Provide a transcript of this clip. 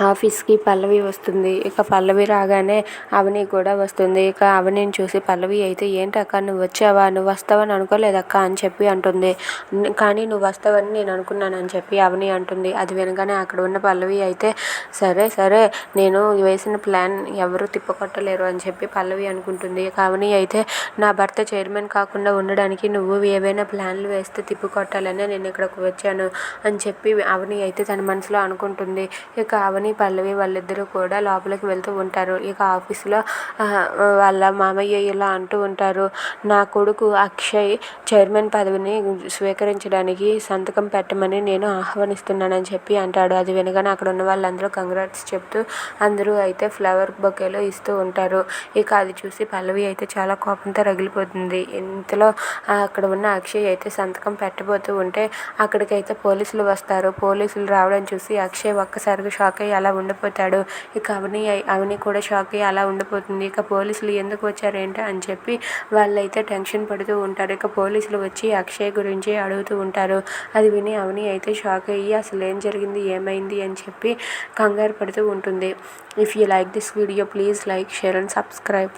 ఆఫీస్కి పల్లవి వస్తుంది. ఇక పల్లవి రాగానే అవని కూడా వస్తుంది. ఇక అవనిని చూసి పల్లవి అయితే ఏంటక్క నువ్వు వచ్చావా, నువ్వు వస్తావని అనుకోలేదక్క అని చెప్పి అంటుంది. కానీ నువ్వు వస్తావని నేను అనుకున్నానని చెప్పి అవని అంటుంది. అది వినగానే అక్కడ ఉన్న పల్లవి అయితే సరే సరే నేను వేసిన ప్లాన్ ఎవరు తిప్పకొట్టలేరు అని చెప్పి పల్లవి అనుకుంటుంది. ఇక అవని అయితే నా భర్త చైర్మన్ కాకుండా ఉండడానికి నువ్వు ఏవైనా ప్లాన్లు వేస్తే తిప్పికొట్టాలనే నేను ఇక్కడికి వచ్చాను అని చెప్పి అవని అయితే తన మనసులో అనుకుంటుంది. ఇక అవని పల్లవి వాళ్ళిద్దరూ కూడా లోపలికి వెళ్తూ ఉంటారు. ఇక ఆఫీసులో వాళ్ళ మామయ్య ఇలా అంటూ ఉంటారు, నా కొడుకు అక్షయ్ చైర్మన్ పదవిని స్వీకరించడానికి సంతకం పెట్టమని నేను ఆహ్వానిస్తున్నానని చెప్పి అంటాడు. అది వినగానే అక్కడ ఉన్న వాళ్ళందరూ కంగ్రాట్స్ చెప్తూ అందరూ అయితే ఫ్లవర్ బొకేలో ఇస్తూ ఉంటారు. ఇక అది చూసి పల్లవి అయితే చాలా కోపంతో రగిలిపోతుంది. ఇంతలో అక్కడ ఉన్న అక్షయ్ అయితే సంతకం పెట్టబోతూ ఉంటే అక్కడికైతే పోలీసులు వస్తారు. పోలీసులు రావడం చూసి అక్షయ్ ఒక్కసారిగా షాక్ అయ్యి అలా ఉండిపోతాడు. ఇక అవని కూడా షాక్ అయ్యి అలా ఉండిపోతుంది. ఇక పోలీసులు ఎందుకు వచ్చారేంటి అని చెప్పి వాళ్ళైతే టెన్షన్ పడుతూ ఉంటారు. ఇక పోలీసులు వచ్చి అక్షయ్ గురించి అడుగుతూ ఉంటారు. అది విని అవని అయితే షాక్ అయ్యి అసలు ఏం జరిగింది, ఏమైంది అని చెప్పి కంగారు పడుతూ ఉంటుంది. If you like this video please like, share and subscribe.